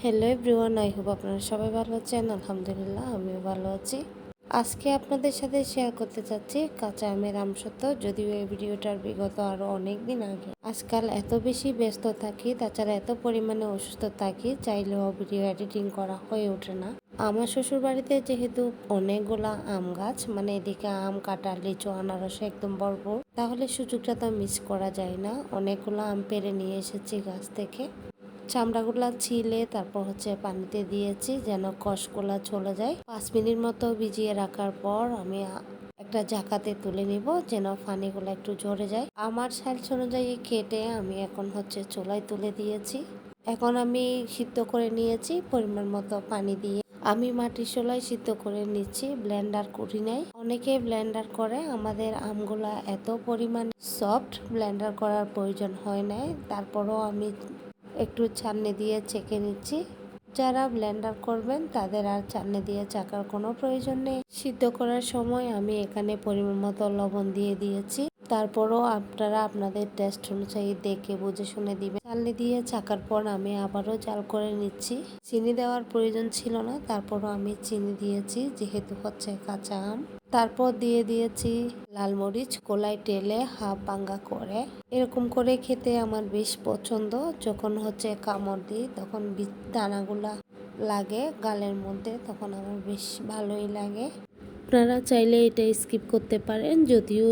Hello everyone, I hope আপনারা সবাই ভালো আছেন। আলহামদুলিল্লাহ আমিও ভালো আছি। আজকে আপনাদের সাথে শেয়ার করতে চাচ্ছি কাঁচা আমের আমসত্ত্ব। যদিও এই ভিডিওটার বিগত আরও অনেক দিন আগে। আজকাল এত বেশি ব্যস্ত থাকি, তাছাড়া এত পরিমাণে অসুস্থ থাকি, চাইলেও ভিডিও এডিটিং করা হয়ে ওঠে না। আমার শ্বশুর বাড়িতে যেহেতু অনেকগুলা আম গাছ, মানে এদিকে আম, কাঁঠাল, লিচু, আনারসে একদম ভরপুর, তাহলে সুযোগটা তো মিস করা যায় না। অনেকগুলো আম পেড়ে নিয়ে এসেছি গাছ থেকে। চামড়াগুলা ছিলে তারপর পানিতে দিয়েছি যেন কষগুলা চলে যায়। 5 মিনিট মতো ভিজিয়ে রাখার পর আমি একটা ঝাঁকাতে তুলে নিব যেন পানিগুলো একটু ঝরে যায়। আমার সাইজ অনুযায়ী কেটে আমি এখন চুলায় তুলে দিয়েছি। এখন আমি সিদ্ধ করে নিয়েছি পরিমাণ মতো পানি দিয়ে। আমি মাটির চুলায় সিদ্ধ করে নিচ্ছি, ব্লেন্ডার করি নাই। অনেকে ব্লেন্ডার করে, আমাদের আমগুলা এত পরিমাণ সফট, ব্লেন্ডার করার প্রয়োজন হয় নাই। তারপরও আমি একটু ছাঁকনি দিয়ে ছেঁকে নিচ্ছি। যারা ব্লেন্ডার করবেন তাদের আর ছাঁকনি দিয়ে চাকার কোনো প্রয়োজন নেই। সিদ্ধ করার সময় আমি এখানে পরিমাণ মতো লবণ দিয়ে দিয়েছি। তারপরও আপনারা আপনাদের টেস্ট অনুযায়ী দেখে বুঝে শুনে দিবেন। ছাঁকনি দিয়ে চাকার পর আমি আবারও জাল করে নিচ্ছি। চিনি দেওয়ার প্রয়োজন ছিল না, তারপরও আমি চিনি দিয়েছি যেহেতু কাঁচা আম। তারপর দিয়ে দিয়েছি লাল মরিচ, কলাই টেলে হাফ ভাঙ্গা করে। এরকম করে খেতে আমার বেশ পছন্দ। যখন কামড় দিই তখন দানাগুলা লাগে গালের মধ্যে, তখন আমার বেশ ভালোই লাগে। আপনারা চাইলে এটা স্কিপ করতে পারেন, যদিও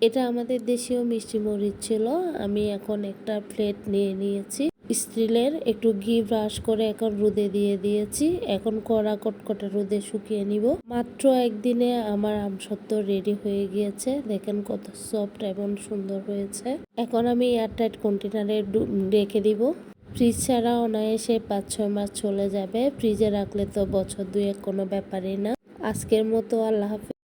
এটা আমাদের দেশীয় মিষ্টি মরিচ ছিল। আমি এখন একটা প্লেট নিয়ে নিয়েছি স্টিলের, একটু ঘি ব্রাশ করে এখন রোদে দিয়ে দিয়েছি। এখন কড়া কটকটা রোদে শুকিয়ে নিব। মাত্র একদিনে আমার আমসত্ত্ব রেডি হয়ে গিয়েছে। দেখেন কত সফট এবং সুন্দর হয়েছে। এখন আমি এয়ারটাইট কন্টেনারে রেখে দিব। ফ্রিজ ছাড়া অনায়াসে 5-6 মাস চলে যাবে। ফ্রিজে রাখলে তো বছর 2-1 কোনো ব্যাপারই না। আজকের মতো আল্লাহ হাফেজ।